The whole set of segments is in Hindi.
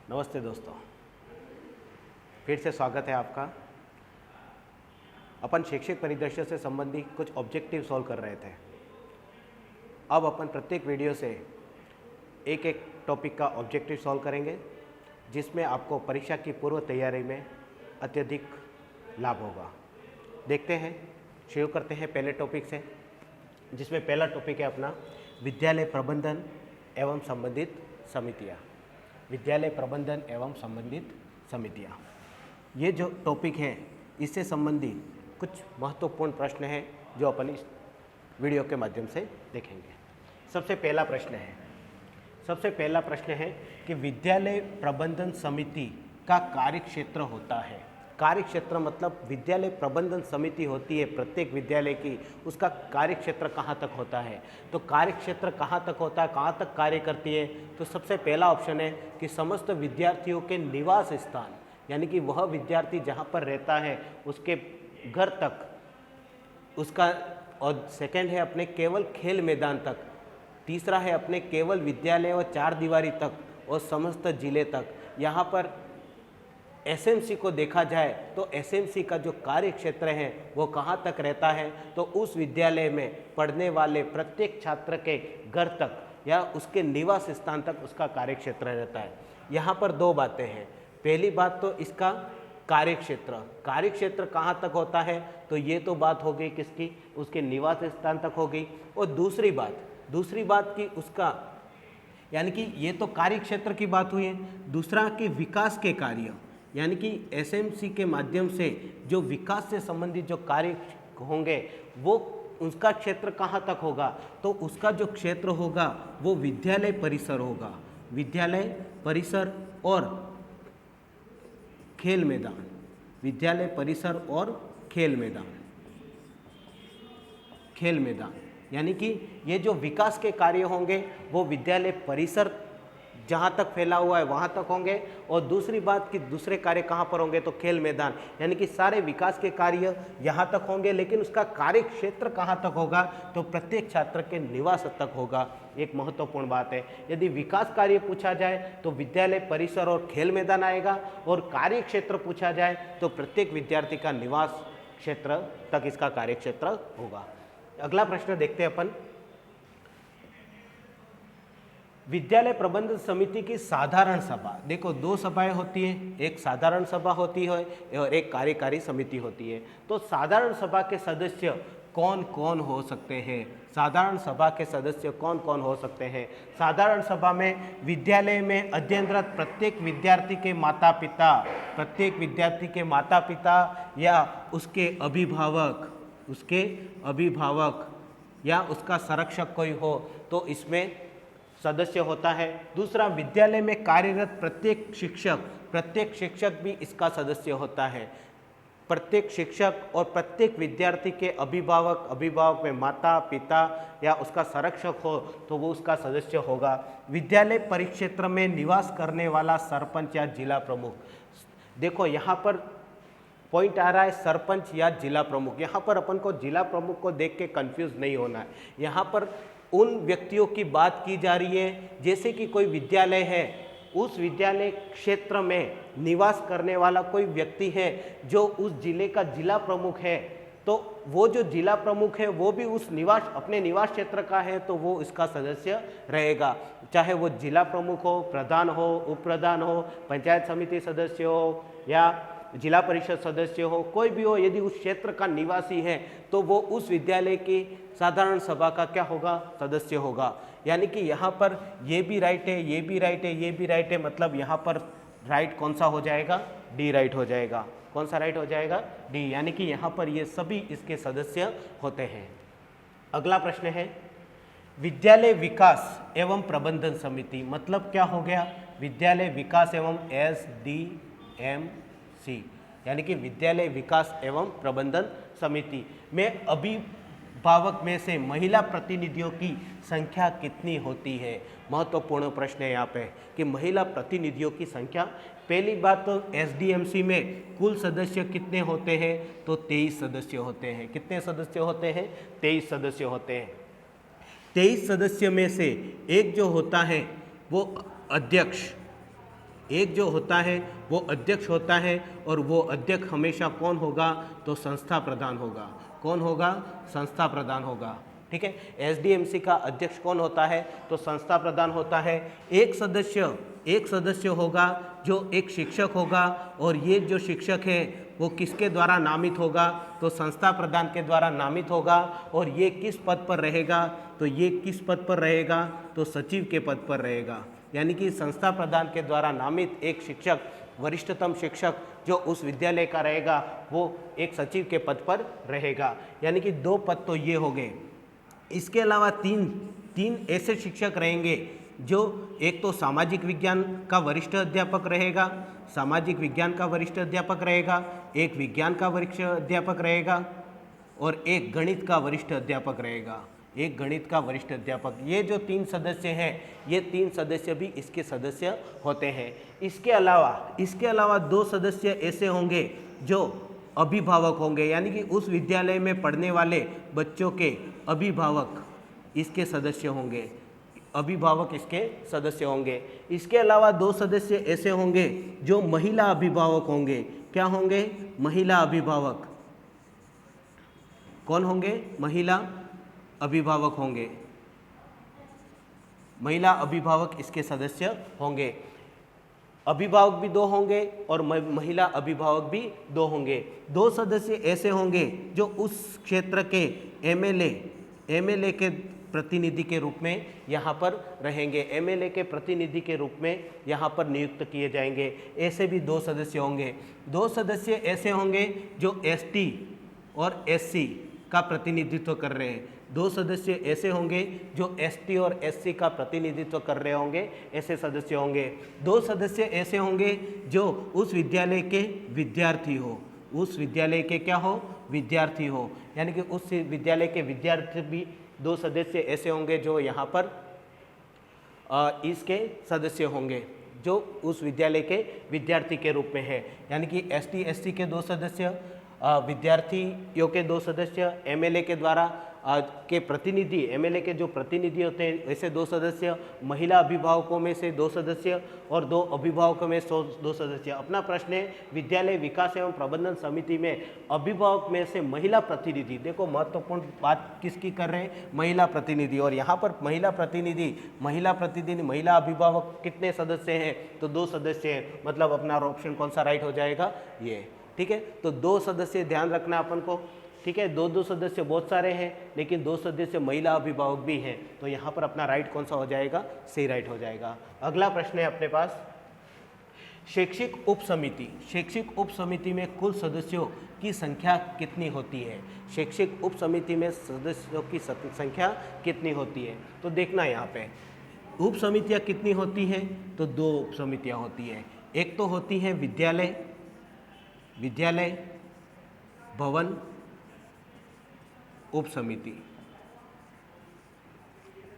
नमस्ते दोस्तों, फिर से स्वागत है आपका। अपन शैक्षिक परिदृश्य से संबंधित कुछ ऑब्जेक्टिव सॉल्व कर रहे थे। अब अपन प्रत्येक वीडियो से एक एक टॉपिक का ऑब्जेक्टिव सॉल्व करेंगे, जिसमें आपको परीक्षा की पूर्व तैयारी में अत्यधिक लाभ होगा। देखते हैं, शुरू करते हैं पहले टॉपिक से, जिसमें पहला टॉपिक है अपना विद्यालय प्रबंधन एवं संबंधित समितियाँ। विद्यालय प्रबंधन एवं संबंधित समितियाँ, ये जो टॉपिक है इससे संबंधित कुछ महत्वपूर्ण प्रश्न हैं जो अपन इस वीडियो के माध्यम से देखेंगे। सबसे पहला प्रश्न है कि विद्यालय प्रबंधन समिति का कार्यक्षेत्र होता है। कार्यक्षेत्र मतलब विद्यालय प्रबंधन समिति होती है प्रत्येक विद्यालय की, उसका कार्यक्षेत्र कहाँ तक होता है। तो कार्यक्षेत्र कहाँ तक होता है, कहाँ तक कार्य करती है। तो सबसे पहला ऑप्शन है कि समस्त विद्यार्थियों के निवास स्थान, यानी कि वह विद्यार्थी जहाँ पर रहता है उसके घर तक उसका, और सेकंड है अपने केवल खेल मैदान तक, तीसरा है अपने केवल विद्यालय और चार दीवारी तक, और समस्त जिले तक। यहाँ पर एसएमसी को देखा जाए तो एसएमसी का जो कार्य क्षेत्र है वो कहाँ तक रहता है, तो उस विद्यालय में पढ़ने वाले प्रत्येक छात्र के घर तक या उसके निवास स्थान तक उसका कार्य क्षेत्र रहता है। यहाँ पर दो बातें हैं। पहली बात तो इसका कार्यक्षेत्र कहाँ तक होता है, तो ये तो बात हो गई किसकी, उसके निवास स्थान तक हो गई। और दूसरी बात कि उसका, यानी कि ये तो कार्यक्षेत्र की बात हुई है। दूसरा कि विकास के कार्य, यानी कि एसएमसी के माध्यम से जो विकास से संबंधित जो कार्य होंगे वो उसका क्षेत्र कहाँ तक होगा, तो उसका जो क्षेत्र होगा वो विद्यालय परिसर होगा। विद्यालय परिसर और खेल मैदान, विद्यालय परिसर और खेल मैदान, यानी कि ये जो विकास के कार्य होंगे वो विद्यालय परिसर जहाँ तक फैला हुआ है वहाँ तक होंगे। और दूसरी बात कि दूसरे कार्य कहाँ पर होंगे, तो खेल मैदान, यानी कि सारे विकास के कार्य यहाँ तक होंगे, लेकिन उसका कार्य क्षेत्र कहाँ तक होगा, तो प्रत्येक छात्र के निवास तक होगा। एक महत्वपूर्ण बात है। यदि विकास कार्य पूछा जाए तो विद्यालय परिसर और खेल मैदान आएगा, और कार्य क्षेत्र पूछा जाए तो प्रत्येक विद्यार्थी का निवास क्षेत्र तक इसका कार्य क्षेत्र होगा। अगला प्रश्न देखते हैं अपन, विद्यालय प्रबंधन समिति की साधारण सभा। देखो, दो सभाएं होती हैं, एक साधारण सभा होती है और एक कार्यकारी समिति होती है। तो साधारण सभा के सदस्य कौन कौन हो सकते हैं, साधारण सभा के सदस्य कौन कौन हो सकते हैं। साधारण सभा में विद्यालय में अध्ययनरत प्रत्येक विद्यार्थी के माता पिता या उसके अभिभावक या उसका संरक्षक कोई हो तो इसमें सदस्य होता है। दूसरा, विद्यालय में कार्यरत प्रत्येक शिक्षक भी इसका सदस्य होता है। प्रत्येक शिक्षक और प्रत्येक विद्यार्थी के अभिभावक में माता पिता या उसका संरक्षक हो तो वो उसका सदस्य होगा। विद्यालय परिक्षेत्र में निवास करने वाला सरपंच या जिला प्रमुख। देखो, यहाँ पर पॉइंट आ रहा है सरपंच या जिला प्रमुख। यहाँ पर अपन को जिला प्रमुख को देख के कंफ्यूज नहीं होना है। यहाँ पर उन व्यक्तियों की बात की जा रही है, जैसे कि कोई विद्यालय है, उस विद्यालय क्षेत्र में निवास करने वाला कोई व्यक्ति है जो उस जिले का जिला प्रमुख है, तो वो जो जिला प्रमुख है वो भी उस अपने निवास क्षेत्र का है, तो वो इसका सदस्य रहेगा। चाहे वो जिला प्रमुख हो, प्रधान हो, उप प्रधान हो, पंचायत समिति सदस्य हो या जिला परिषद सदस्य हो, कोई भी हो, यदि उस क्षेत्र का निवासी है तो वो उस विद्यालय की साधारण सभा का क्या होगा, सदस्य होगा। यानी कि यहाँ पर ये भी राइट है, ये भी राइट है, ये भी राइट है, मतलब यहाँ पर राइट कौन सा हो जाएगा, डी राइट हो जाएगा। कौन सा राइट हो जाएगा, डी, यानी कि यहाँ पर ये सभी इसके सदस्य होते हैं। अगला प्रश्न है, विद्यालय विकास एवं प्रबंधन समिति, मतलब क्या हो गया, विद्यालय विकास एवं SDMC, यानी कि विद्यालय विकास एवं प्रबंधन समिति में अभिभावक में से महिला प्रतिनिधियों की संख्या कितनी होती है। महत्वपूर्ण प्रश्न है यहाँ पे कि महिला प्रतिनिधियों की संख्या। पहली बात तो SDMC में कुल सदस्य कितने होते हैं, तो 23 सदस्य होते हैं। कितने सदस्य होते हैं, 23 सदस्य होते हैं। 23 सदस्य में से एक जो होता है वो अध्यक्ष, एक जो होता है वो अध्यक्ष होता है, और वो अध्यक्ष हमेशा कौन होगा, तो संस्था प्रधान होगा। कौन होगा, संस्था प्रधान होगा। ठीक है, एसडीएमसी का अध्यक्ष कौन होता है, तो संस्था प्रधान होता है। एक सदस्य होगा जो एक शिक्षक होगा, और ये जो शिक्षक है वो किसके द्वारा नामित होगा, तो संस्था प्रधान के द्वारा नामित होगा। और ये किस पद पर रहेगा, तो ये किस पद पर रहेगा, तो सचिव के पद पर रहेगा। यानी कि संस्था प्रधान के द्वारा नामित एक शिक्षक, वरिष्ठतम शिक्षक जो उस विद्यालय का रहेगा, वो एक सचिव के पद पर रहेगा। यानी कि 2 पद तो ये हो गए। इसके अलावा तीन ऐसे शिक्षक रहेंगे जो, एक तो सामाजिक विज्ञान का वरिष्ठ अध्यापक रहेगा, सामाजिक विज्ञान का वरिष्ठ अध्यापक रहेगा, एक विज्ञान का वरिष्ठ अध्यापक रहेगा, और एक गणित का वरिष्ठ अध्यापक रहेगा। एक गणित का वरिष्ठ अध्यापक। ये जो 3 सदस्य हैं, ये 3 सदस्य भी इसके सदस्य होते हैं। इसके अलावा 2 सदस्य ऐसे होंगे जो अभिभावक होंगे, यानी कि उस विद्यालय में पढ़ने वाले बच्चों के अभिभावक इसके सदस्य होंगे। अभिभावक इसके सदस्य होंगे। इसके अलावा 2 सदस्य ऐसे होंगे जो महिला अभिभावक होंगे। क्या होंगे, महिला अभिभावक। कौन होंगे, महिला अभिभावक होंगे। महिला अभिभावक इसके सदस्य होंगे। अभिभावक भी 2 होंगे और महिला अभिभावक भी 2 होंगे। 2 सदस्य ऐसे होंगे जो उस क्षेत्र के एमएलए के प्रतिनिधि के रूप में यहाँ पर रहेंगे। एमएलए के प्रतिनिधि के रूप में यहाँ पर नियुक्त किए जाएंगे। ऐसे भी 2 सदस्य होंगे। 2 सदस्य ऐसे होंगे जो एसटी और एससी का प्रतिनिधित्व कर रहे हैं। 2 सदस्य ऐसे होंगे जो एसटी और एससी का प्रतिनिधित्व कर रहे होंगे, ऐसे सदस्य होंगे। 2 सदस्य ऐसे होंगे जो उस विद्यालय के विद्यार्थी हो। उस विद्यालय के क्या हो, विद्यार्थी हो। यानी कि उस विद्यालय के विद्यार्थी भी 2 सदस्य ऐसे होंगे जो यहाँ पर इसके सदस्य होंगे, जो उस विद्यालय के विद्यार्थी के रूप में है। यानी कि एसटी एससी के 2 सदस्य, विद्यार्थियों के 2 सदस्य, एमएलए के द्वारा के प्रतिनिधि, एमएलए के जो प्रतिनिधि होते हैं ऐसे 2 सदस्य, महिला अभिभावकों में से 2 सदस्य और 2 अभिभावकों में 2 सदस्य। अपना प्रश्न है, विद्यालय विकास एवं प्रबंधन समिति में अभिभावक में से महिला प्रतिनिधि, देखो महत्वपूर्ण बात किसकी कर रहे हैं, महिला प्रतिनिधि। और यहाँ पर महिला प्रतिनिधि महिला अभिभावक कितने सदस्य हैं, तो 2 सदस्य हैं। मतलब अपना ऑप्शन कौन सा राइट हो जाएगा, ये। ठीक है, तो 2 सदस्य ध्यान रखना अपन को। ठीक है, 2 सदस्य बहुत सारे हैं, लेकिन 2 सदस्य महिला अभिभावक भी हैं, तो यहाँ पर अपना राइट कौन सा हो जाएगा, सी राइट हो जाएगा। अगला प्रश्न है अपने पास, शैक्षिक उप समिति। शैक्षिक उप समिति में कुल सदस्यों की संख्या कितनी होती है? शैक्षिक उप समिति में सदस्यों की संख्या कितनी होती है? तो देखना यहाँ पे उप समितियाँ कितनी होती हैं, तो 2 उप समितियाँ होती हैं। एक तो होती है विद्यालय भवन उप समिति,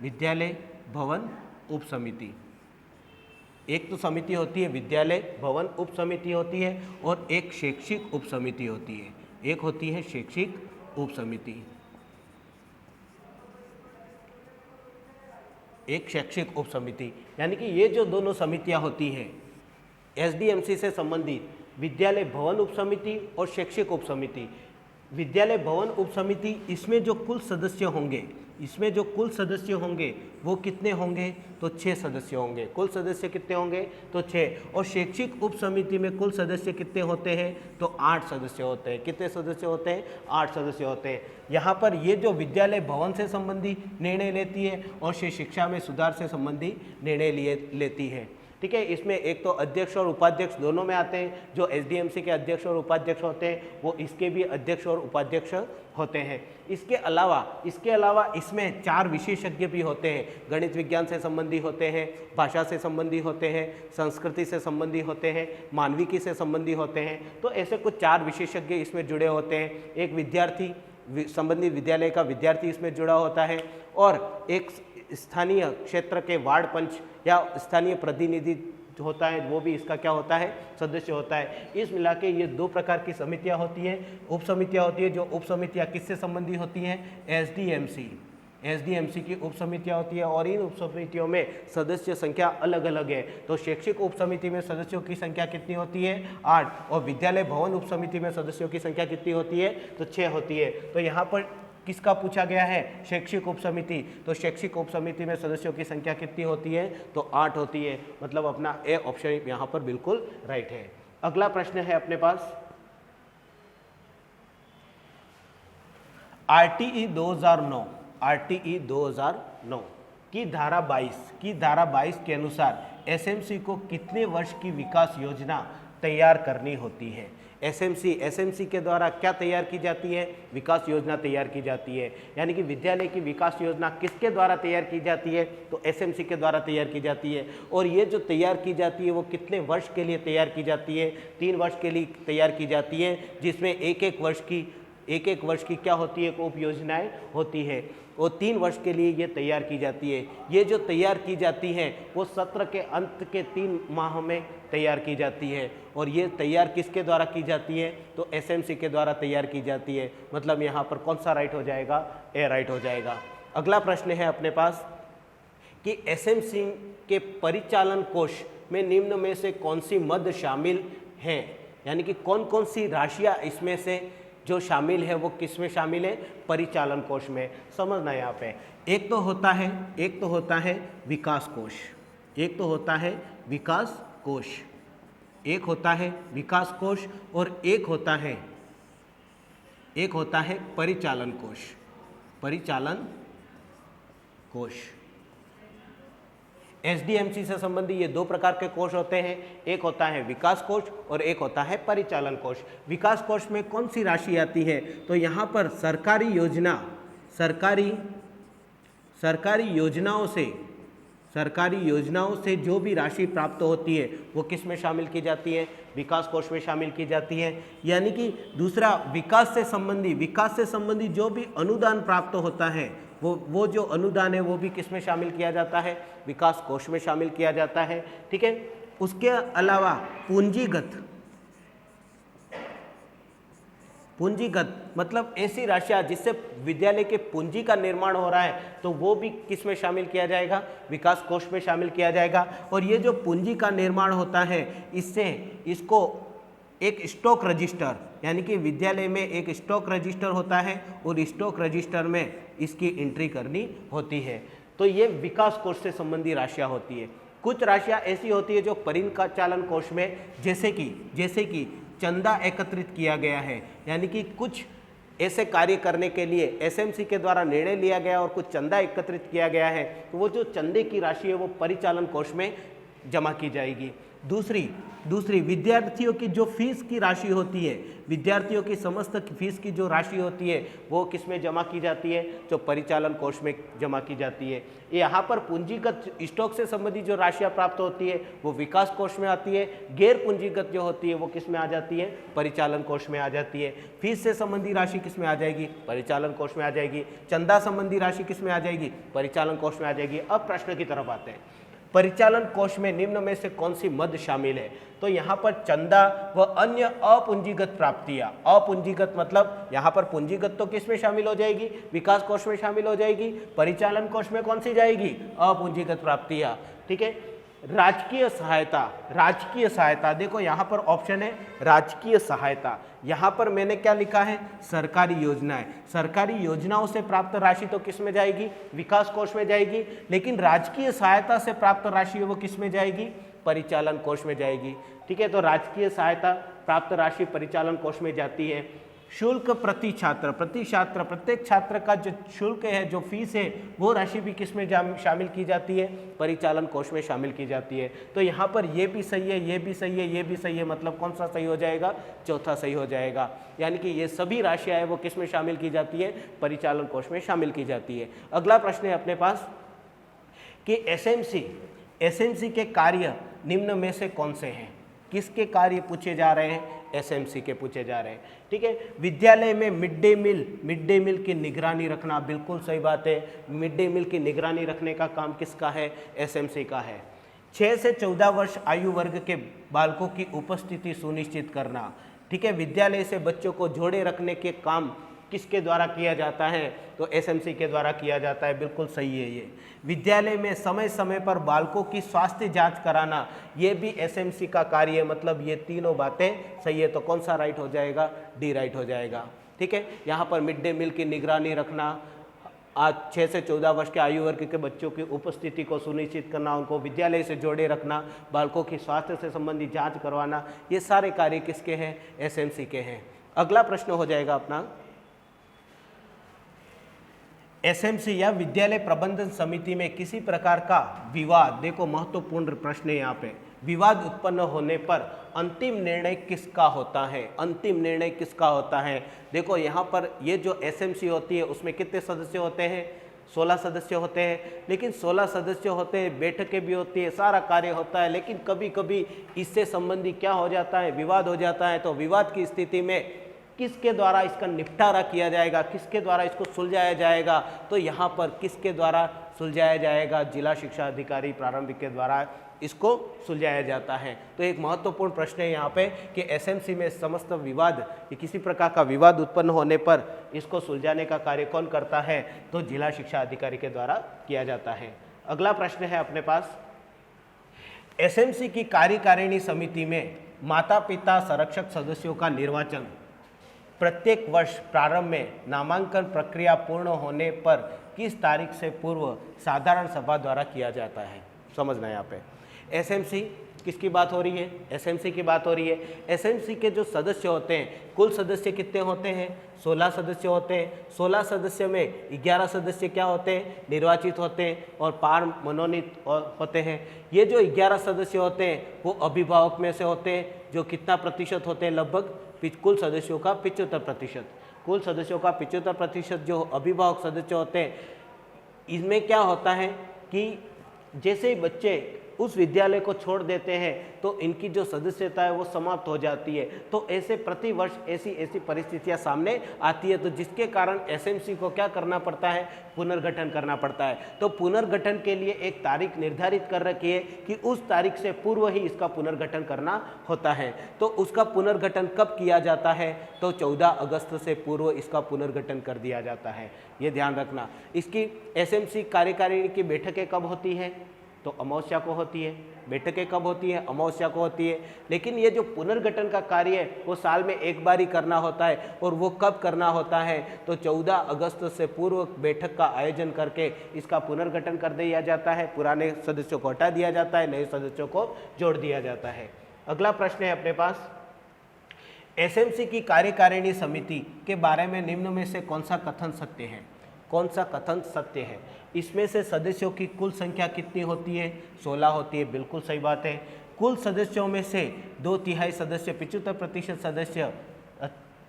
विद्यालय भवन उप समिति। एक तो समिति होती है विद्यालय भवन उप समिति होती है, और एक शैक्षिक उप समिति होती है। एक होती है शैक्षिक उप समिति, एक शैक्षिक उप समिति। यानी कि ये जो दोनों समितियां होती हैं एसडीएमसी से संबंधित, विद्यालय भवन उप समिति और शैक्षिक उप समिति। विद्यालय भवन उप समिति, इसमें जो कुल सदस्य होंगे वो कितने होंगे, तो 6 सदस्य होंगे। कुल सदस्य कितने होंगे, तो 6। और शैक्षिक उप समिति में कुल सदस्य कितने होते हैं, तो 8 सदस्य होते हैं। कितने सदस्य होते हैं, 8 सदस्य होते हैं। यहाँ पर ये जो विद्यालय भवन से संबंधी निर्णय लेती है और शिक्षा में सुधार से संबंधी निर्णय लेती है। ठीक है, इसमें एक तो अध्यक्ष और उपाध्यक्ष दोनों में आते हैं। जो एसडीएमसी के अध्यक्ष और उपाध्यक्ष होते हैं वो इसके भी अध्यक्ष और उपाध्यक्ष होते हैं। इसके अलावा इसमें 4 विशेषज्ञ भी होते हैं। गणित विज्ञान से संबंधी होते हैं, भाषा से संबंधी होते हैं, संस्कृति से संबंधी होते हैं, मानविकी से संबंधी होते हैं। तो ऐसे कुछ 4 विशेषज्ञ इसमें जुड़े होते हैं। एक विद्यार्थी, संबंधित विद्यालय का विद्यार्थी इसमें जुड़ा होता है, और एक स्थानीय क्षेत्र के वार्ड पंच या स्थानीय प्रतिनिधि होता है, वो भी इसका क्या होता है, सदस्य होता है। इस मिला के ये 2 प्रकार की समितियां होती हैं, उप समितियां होती है। जो उप समितियां किससे संबंधी होती हैं, एसडीएमसी की उप समितियाँ होती है और इन उप समितियों में सदस्य संख्या अलग अलग है। तो शैक्षिक उप समिति में सदस्यों की संख्या कितनी होती है? 8। और विद्यालय भवन उप समिति में सदस्यों की संख्या कितनी होती है? तो 6 होती है। तो यहाँ पर किसका पूछा गया है? शैक्षिक उप समिति। तो शैक्षिक उप समिति में सदस्यों की संख्या कितनी होती है? तो 8 होती है। मतलब अपना ए ऑप्शन यहाँ पर बिल्कुल राइट है। अगला प्रश्न है अपने पास, आरटीई 2009 की धारा 22 के अनुसार एसएमसी को कितने वर्ष की विकास योजना तैयार करनी होती है? एसएमसी के द्वारा क्या तैयार की जाती है? विकास योजना तैयार की जाती है। यानी कि विद्यालय की विकास योजना किसके द्वारा तैयार की जाती है? तो एसएमसी के द्वारा तैयार की जाती है। और ये जो तैयार की जाती है वो कितने वर्ष के लिए तैयार की जाती है? 3 वर्ष के लिए तैयार की जाती है, जिसमें एक एक वर्ष की क्या होती है? उप योजनाएं होती है। वो 3 वर्ष के लिए ये तैयार की जाती है। ये जो तैयार की जाती है वो सत्र के अंत के 3 माह में तैयार की जाती है। और ये तैयार किसके द्वारा की जाती है? तो एसएमसी के द्वारा तैयार की जाती है। मतलब यहाँ पर कौन सा राइट हो जाएगा? ए राइट हो जाएगा। अगला प्रश्न है अपने पास कि एसएमसी के परिचालन कोष में निम्न में से कौन सी मद शामिल है? यानी कि कौन कौन सी राशियाँ इसमें से जो शामिल है वो किस में शामिल है? परिचालन कोष में। समझना है यहाँ पे, एक तो होता है विकास कोष, एक तो होता है विकास कोष, एक होता है विकास कोष और एक होता है परिचालन कोष। एसडीएमसी से संबंधी ये 2 प्रकार के कोष होते हैं, एक होता है विकास कोष और एक होता है परिचालन कोष। विकास कोष में कौन सी राशि आती है? तो यहाँ पर सरकारी योजनाओं से जो भी राशि प्राप्त होती है वो किस में शामिल की जाती है? विकास कोष में शामिल की जाती है। यानी कि दूसरा, विकास से संबंधी जो भी अनुदान प्राप्त होता है वो जो अनुदान है वो भी किस में शामिल किया जाता है? विकास कोष में शामिल किया जाता है। ठीक है। उसके अलावा पूंजीगत मतलब ऐसी राशियाँ जिससे विद्यालय के पूंजी का निर्माण हो रहा है तो वो भी किस में शामिल किया जाएगा? विकास कोष में शामिल किया जाएगा। और ये जो पूंजी का निर्माण होता है इसको एक स्टॉक रजिस्टर, यानी कि विद्यालय में एक स्टॉक रजिस्टर होता है और स्टॉक रजिस्टर में इसकी एंट्री करनी होती है। तो ये विकास कोष से संबंधी राशियाँ होती है। कुछ राशियाँ ऐसी होती है जो परिचालन कोष में, जैसे कि चंदा एकत्रित किया गया है, यानी कि कुछ ऐसे कार्य करने के लिए एसएमसी के द्वारा निर्णय लिया गया और कुछ चंदा एकत्रित किया गया है, तो वो जो चंदे की राशि है वो परिचालन कोष में जमा की जाएगी। दूसरी विद्यार्थियों की जो फीस की राशि होती है, विद्यार्थियों की समस्त फीस की जो राशि होती है वो किस में जमा की जाती है? जो परिचालन कोष में जमा की जाती है। यहाँ पर पूंजीगत स्टॉक से संबंधित जो राशियाँ प्राप्त होती है वो विकास कोष में आती है। गैर पूंजीगत जो होती है वो किस में आ जाती है? परिचालन कोष में आ जाती है। फीस से संबंधी राशि किस में आ जाएगी? परिचालन कोष में आ जाएगी। चंदा संबंधी राशि किस में आ जाएगी? परिचालन कोष में आ जाएगी। अब प्रश्न की तरफ आते हैं, परिचालन कोष में निम्न में से कौन सी मद शामिल है? तो यहाँ पर चंदा व अन्य अपूंजीगत प्राप्तियां, अपूंजीगत मतलब यहाँ पर पूंजीगत तो किस में शामिल हो जाएगी? विकास कोष में शामिल हो जाएगी। परिचालन कोष में कौन सी जाएगी? अपूंजीगत प्राप्तियां। ठीक है। राजकीय सहायता, देखो यहाँ पर ऑप्शन है राजकीय सहायता। यहाँ पर मैंने क्या लिखा है? सरकारी योजनाएं। सरकारी योजनाओं से प्राप्त राशि तो किस में जाएगी? विकास कोष में जाएगी। लेकिन राजकीय सहायता से प्राप्त राशि वो किस में जाएगी? परिचालन कोष में जाएगी। ठीक है। तो राजकीय सहायता प्राप्त राशि परिचालन कोष में जाती है। शुल्क प्रति छात्र, प्रत्येक छात्र का जो शुल्क है, जो फीस है, वो राशि भी किस में शामिल की जाती है? परिचालन कोष में शामिल की जाती है। तो यहाँ पर ये भी सही है, ये भी सही है, ये भी सही है, मतलब कौन सा सही हो जाएगा? चौथा सही हो जाएगा। यानी कि ये सभी राशियाँ है वो किस में शामिल की जाती है? परिचालन कोष में शामिल की जाती है। अगला प्रश्न है अपने पास कि एसएमसी के कार्य निम्न में से कौन से हैं? किसके कार्य पूछे जा रहे हैं? एसएमसी के पूछे जा रहे हैं। ठीक है। विद्यालय में मिड डे मील की निगरानी रखना, बिल्कुल सही बात है। मिड डे मील की निगरानी रखने का काम किसका है? एसएमसी का है। 6 से 14 वर्ष आयु वर्ग के बालकों की उपस्थिति सुनिश्चित करना। ठीक है। विद्यालय से बच्चों को जोड़े रखने के काम किसके द्वारा किया जाता है? तो एसएमसी के द्वारा किया जाता है। बिल्कुल सही है ये। विद्यालय में समय समय पर बालकों की स्वास्थ्य जांच कराना, ये भी एसएमसी का कार्य है। मतलब ये तीनों बातें सही है। तो कौन सा राइट हो जाएगा? डी राइट हो जाएगा। ठीक है। यहाँ पर मिड डे मील की निगरानी रखना, आज 6 से 14 वर्ष के आयु वर्ग के बच्चों की उपस्थिति को सुनिश्चित करना, उनको विद्यालय से जोड़े रखना, बालकों की स्वास्थ्य से संबंधित जांच करवाना, ये सारे कार्य किसके हैं? एसएमसी के हैं। अगला प्रश्न हो जाएगा अपना, एसएमसी या विद्यालय प्रबंधन समिति में किसी प्रकार का विवाद, देखो महत्वपूर्ण प्रश्न है यहाँ पे, विवाद उत्पन्न होने पर अंतिम निर्णय किसका होता है? अंतिम निर्णय किसका होता है? देखो यहाँ पर ये जो एसएमसी होती है उसमें कितने सदस्य होते हैं? 16 सदस्य होते हैं। लेकिन 16 सदस्य होते हैं, बैठकें भी होती है, सारा कार्य होता है, लेकिन कभी कभी इससे संबंधी क्या हो जाता है? विवाद हो जाता है। तो विवाद की स्थिति में किसके द्वारा इसका निपटारा किया जाएगा? किसके द्वारा इसको सुलझाया जाएगा? तो यहाँ पर किसके द्वारा सुलझाया जाएगा? जिला शिक्षा अधिकारी प्रारंभिक के द्वारा इसको सुलझाया जाता है। तो एक महत्वपूर्ण प्रश्न है यहाँ पे कि एसएमसी में समस्त विवाद, किसी प्रकार का विवाद उत्पन्न होने पर इसको सुलझाने का कार्य कौन करता है? तो जिला शिक्षा अधिकारी के द्वारा किया जाता है। अगला प्रश्न है अपने पास, एसएमसी की कार्यकारिणी समिति में माता पिता संरक्षक सदस्यों का निर्वाचन प्रत्येक वर्ष प्रारंभ में नामांकन प्रक्रिया पूर्ण होने पर किस तारीख से पूर्व साधारण सभा द्वारा किया जाता है? समझना यहाँ पे एसएमसी किसकी बात हो रही है? एसएमसी की बात हो रही है। एसएमसी के जो सदस्य होते हैं, कुल सदस्य कितने होते हैं? 16 सदस्य होते हैं। 16 सदस्य में 11 सदस्य क्या होते हैं? निर्वाचित होते हैं और 5 मनोनीत होते हैं। ये जो 11 सदस्य होते हैं वो अभिभावक में से होते हैं, जो कितना प्रतिशत होते हैं? लगभग कुल सदस्यों का 75%। कुल सदस्यों का 75% जो अभिभावक सदस्य होते हैं, इसमें क्या होता है कि जैसे ही बच्चे उस विद्यालय को छोड़ देते हैं तो इनकी जो सदस्यता है वो समाप्त हो जाती है। तो ऐसे प्रति वर्ष ऐसी परिस्थितियां सामने आती है, तो जिसके कारण एसएमसी को क्या करना पड़ता है? पुनर्गठन करना पड़ता है। तो पुनर्गठन के लिए एक तारीख निर्धारित कर रखी है कि उस तारीख से पूर्व ही इसका पुनर्गठन करना होता है। तो उसका पुनर्गठन कब किया जाता है? तो 14 अगस्त से पूर्व इसका पुनर्गठन कर दिया जाता है। ये ध्यान रखना। इसकी एसएमसी कार्यकारिणी की बैठकें कब होती है? तो अमावस्या को होती है। बैठकें कब होती है? अमावस्या को होती है। लेकिन ये जो पुनर्गठन का कार्य है वो साल में एक बार ही करना होता है। और वो कब करना होता है? तो 14 अगस्त से पूर्व बैठक का आयोजन करके इसका पुनर्गठन कर दिया जाता है। पुराने सदस्यों को हटा दिया जाता है, नए सदस्यों को जोड़ दिया जाता है। अगला प्रश्न है अपने पास, एसएमसी की कार्यकारिणी समिति के बारे में निम्न में से कौन सा कथन सत्य है? कौन सा कथन सत्य है? इसमें से सदस्यों की कुल संख्या कितनी होती है? 16 होती है। बिल्कुल सही बात है। कुल सदस्यों में से 2/3 सदस्य 75% सदस्य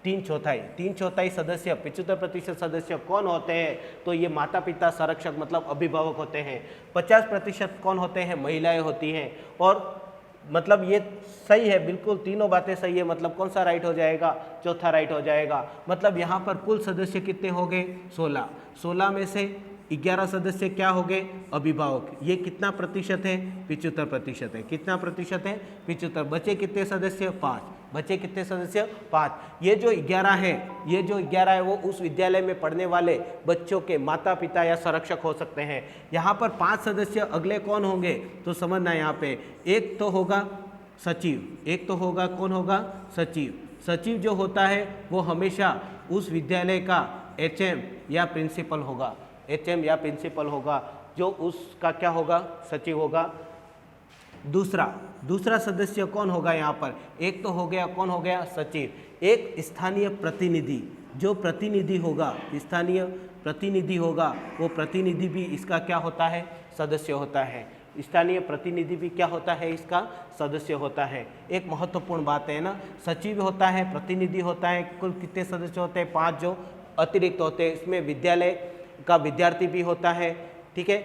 3/4 सदस्य 75% सदस्य कौन होते हैं? तो ये माता पिता संरक्षक मतलब अभिभावक होते हैं। 50% कौन होते हैं? महिलाएं होती हैं। और मतलब ये सही है, बिल्कुल तीनों बातें सही है। मतलब कौन सा राइट हो जाएगा? चौथा राइट हो जाएगा। मतलब यहाँ पर कुल सदस्य कितने हो गए? 16। 16 में से 11 सदस्य क्या हो गए? अभिभावक। ये कितना प्रतिशत है? 75% है। कितना प्रतिशत है? 75। बचे कितने सदस्य? 5। बचे कितने सदस्य? 5। ये जो 11 है, ये जो 11 है वो उस विद्यालय में पढ़ने वाले बच्चों के माता पिता या संरक्षक हो सकते हैं। यहाँ पर 5 सदस्य अगले कौन होंगे? तो समझना यहाँ पे, एक तो होगा सचिव। एक तो होगा, कौन होगा? सचिव। सचिव जो होता है वो हमेशा उस विद्यालय का एचएम या प्रिंसिपल होगा। एचएम या प्रिंसिपल होगा, जो उसका क्या होगा? सचिव होगा। दूसरा सदस्य कौन होगा यहाँ पर? एक तो हो गया, कौन हो गया? सचिव। एक स्थानीय प्रतिनिधि, जो प्रतिनिधि होगा, स्थानीय प्रतिनिधि होगा, वो प्रतिनिधि भी इसका क्या होता है? सदस्य होता है। स्थानीय प्रतिनिधि भी क्या होता है? इसका सदस्य होता है। एक महत्वपूर्ण बात है ना, सचिव होता है, प्रतिनिधि होता है। कुल कितने सदस्य होते हैं? 5 जो अतिरिक्त होते हैं। इसमें विद्यालय का विद्यार्थी भी होता है। ठीक है,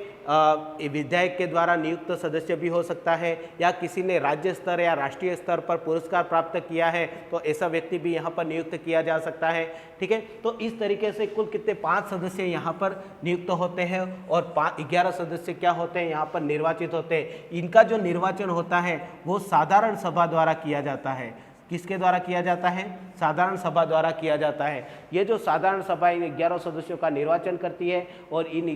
विधायक के द्वारा नियुक्त सदस्य भी हो सकता है, या किसी ने राज्य स्तर या राष्ट्रीय स्तर पर पुरस्कार प्राप्त किया है तो ऐसा व्यक्ति भी यहाँ पर नियुक्त किया जा सकता है। ठीक है, तो इस तरीके से कुल कितने? 5 सदस्य यहाँ पर नियुक्त होते हैं और 11 सदस्य क्या होते हैं? यहाँ पर निर्वाचित होते हैं। इनका जो निर्वाचन होता है वो साधारण सभा द्वारा किया जाता है। किसके द्वारा किया जाता है? साधारण सभा द्वारा किया जाता है। ये जो साधारण सभा इन 11 सदस्यों का निर्वाचन करती है और इन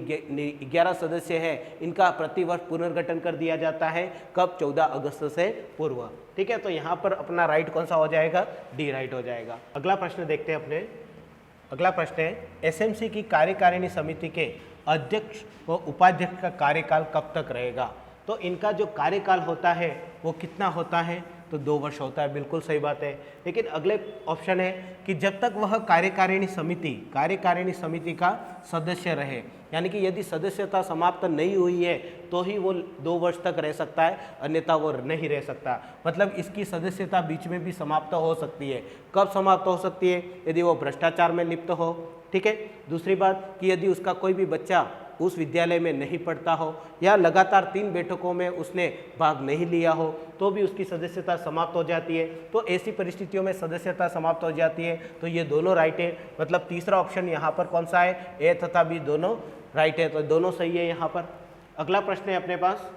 11 सदस्य हैं इनका प्रतिवर्ष पुनर्गठन कर दिया जाता है। कब? 14 अगस्त से पूर्व। ठीक है, तो यहाँ पर अपना राइट कौन सा हो जाएगा? डी राइट हो जाएगा। अगला प्रश्न देखते हैं अपने। अगला प्रश्न है एसएमसी की कार्यकारिणी समिति के अध्यक्ष व उपाध्यक्ष का कार्यकाल कब तक रहेगा? तो इनका जो कार्यकाल होता है वो कितना होता है? तो 2 वर्ष होता है। बिल्कुल सही बात है। लेकिन अगले ऑप्शन है कि जब तक वह कार्यकारिणी समिति का सदस्य रहे, यानी कि यदि सदस्यता समाप्त नहीं हुई है तो ही वो 2 वर्ष तक रह सकता है, अन्यथा वो नहीं रह सकता। मतलब इसकी सदस्यता बीच में भी समाप्त हो सकती है। कब समाप्त हो सकती है? यदि वो भ्रष्टाचार में लिप्त हो। ठीक है। दूसरी बात कि यदि उसका कोई भी बच्चा उस विद्यालय में नहीं पढ़ता हो या लगातार 3 बैठकों में उसने भाग नहीं लिया हो तो भी उसकी सदस्यता समाप्त हो जाती है। तो ऐसी परिस्थितियों में सदस्यता समाप्त हो जाती है। तो ये दोनों राइट है। मतलब तीसरा ऑप्शन यहाँ पर कौन सा है? ए तथा बी दोनों राइट है। तो दोनों सही है यहाँ पर। अगला प्रश्न है अपने पास,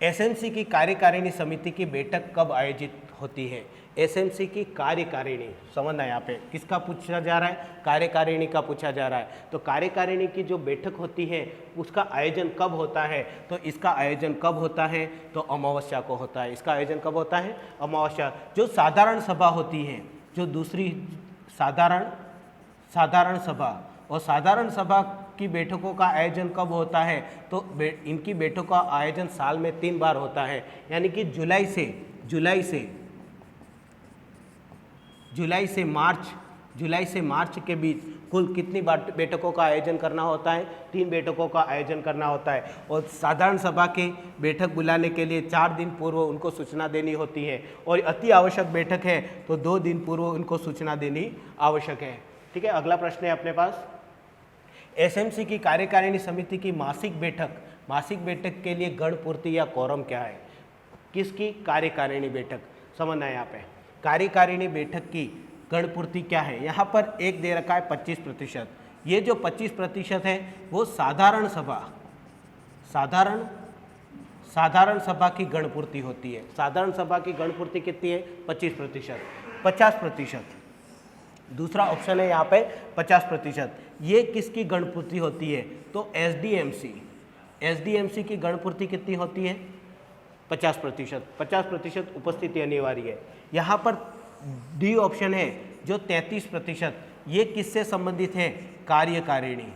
एसएमसी की कार्यकारिणी समिति की बैठक कब आयोजित होती है? एसएमसी की कार्यकारिणी, समझना यहाँ पे किसका पूछा जा रहा है? कार्यकारिणी का पूछा जा रहा है। तो कार्यकारिणी की जो बैठक होती है उसका आयोजन कब होता है? तो इसका आयोजन कब होता है? तो अमावस्या को होता है। इसका आयोजन कब होता है? अमावस्या। जो साधारण सभा होती है, जो दूसरी साधारण सभा और साधारण सभा की बैठकों का आयोजन कब होता है? तो इनकी बैठकों का आयोजन साल में 3 बार होता है। यानी कि जुलाई से मार्च के बीच कुल कितनी बैठकों का आयोजन करना होता है? 3 बैठकों का आयोजन करना होता है। और साधारण सभा की बैठक बुलाने के लिए 4 दिन पूर्व उनको सूचना देनी होती है और अति आवश्यक बैठक है तो 2 दिन पूर्व उनको सूचना देनी आवश्यक है। ठीक है। अगला प्रश्न है अपने पास, एसएमसी की कार्यकारिणी समिति की मासिक बैठक के लिए गणपूर्ति या कोरम क्या है? किसकी कार्यकारिणी बैठक? समझना है यहाँ पे। कार्यकारिणी बैठक की गणपूर्ति क्या है? यहाँ पर एक दे रखा है 25%। ये जो 25% है वो साधारण सभा की गणपूर्ति होती है। साधारण सभा की गणपूर्ति कितनी है? 25%। 50%। दूसरा ऑप्शन है यहाँ पे 50%। ये किसकी गणपूर्ति होती है? तो एसडीएमसी की गणपूर्ति कितनी होती है? 50%। 50% उपस्थिति अनिवार्य है। यहाँ पर डी ऑप्शन है जो 33%, ये किससे संबंधित है? कार्यकारिणी।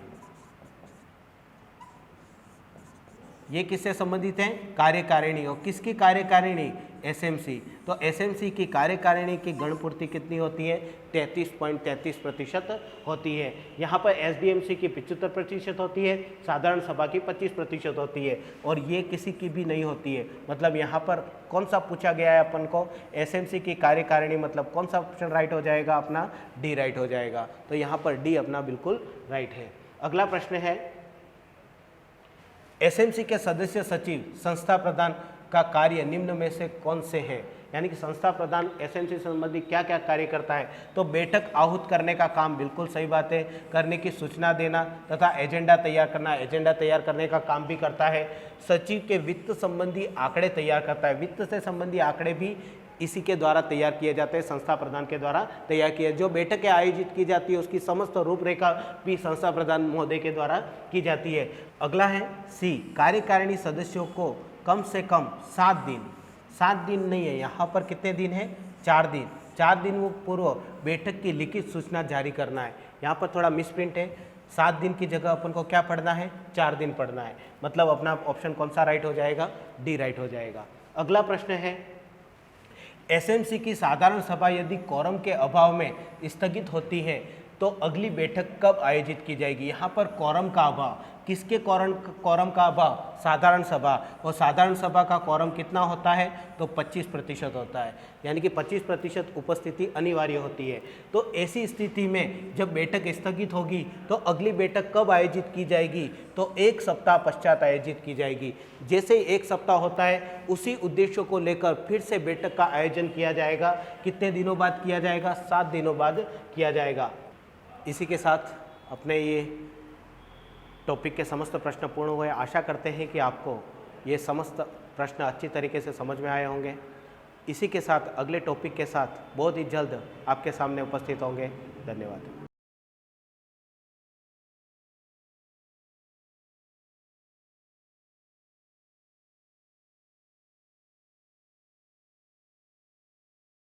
ये किससे संबंधित है? कार्यकारिणी। और किसकी कार्यकारिणी? एसएमसी। तो एसएमसी की कार्यकारिणी की गणपूर्ति कितनी होती है? 33.33% होती है। यहाँ पर एसडीएमसी की 75% होती है, साधारण सभा की 25% होती है और ये किसी की भी नहीं होती है। मतलब यहाँ पर कौन सा पूछा गया है अपन को? एसएमसी की कार्यकारिणी। मतलब कौन सा ऑप्शन राइट हो जाएगा? अपना डी राइट हो जाएगा। तो यहाँ पर डी अपना बिल्कुल राइट है। अगला प्रश्न है, एसएमसी के सदस्य सचिव संस्था प्रधान का कार्य निम्न में से कौन से हैं? यानी कि संस्था प्रधान एसएमसी संबंधी क्या क्या कार्य करता है? तो बैठक आहूत करने का काम, बिल्कुल सही बात है, करने की सूचना देना तथा एजेंडा तैयार करना, एजेंडा तैयार करने का काम भी करता है। सचिव के वित्त संबंधी आंकड़े तैयार करता है। वित्त से संबंधी आंकड़े भी इसी के द्वारा तैयार किए जाते हैं, संस्था प्रधान के द्वारा तैयार किए। जो बैठकें आयोजित की जाती है उसकी समस्त रूपरेखा भी संस्था प्रधान महोदय के द्वारा की जाती है। अगला है सी, कार्यकारिणी सदस्यों को कम से कम 7 दिन नहीं है, यहाँ पर कितने दिन है? 4 दिन। 4 दिन वो पूर्व बैठक की लिखित सूचना जारी करना है। यहाँ पर थोड़ा मिसप्रिंट है, 7 दिन की जगह अपन को क्या पढ़ना है? 4 दिन पढ़ना है। मतलब अपना ऑप्शन कौन सा राइट हो जाएगा? डी राइट हो जाएगा। अगला प्रश्न है, एसएमसी की साधारण सभा यदि कोरम के अभाव में स्थगित होती है तो अगली बैठक कब आयोजित की जाएगी? यहाँ पर कोरम का अभाव, किसके कोरम का अभाव? साधारण सभा। और साधारण सभा का कोरम कितना होता है? तो 25% होता है। यानी कि 25% उपस्थिति अनिवार्य होती है। तो ऐसी स्थिति में जब बैठक स्थगित होगी तो अगली बैठक कब आयोजित की जाएगी? तो 1 सप्ताह पश्चात आयोजित की जाएगी। जैसे ही 1 सप्ताह होता है उसी उद्देश्यों को लेकर फिर से बैठक का आयोजन किया जाएगा। कितने दिनों बाद किया जाएगा? 7 दिनों बाद किया जाएगा। इसी के साथ अपने ये टॉपिक के समस्त प्रश्न पूर्ण हुए। आशा करते हैं कि आपको ये समस्त प्रश्न अच्छी तरीके से समझ में आए होंगे। इसी के साथ अगले टॉपिक के साथ बहुत ही जल्द आपके सामने उपस्थित होंगे। धन्यवाद।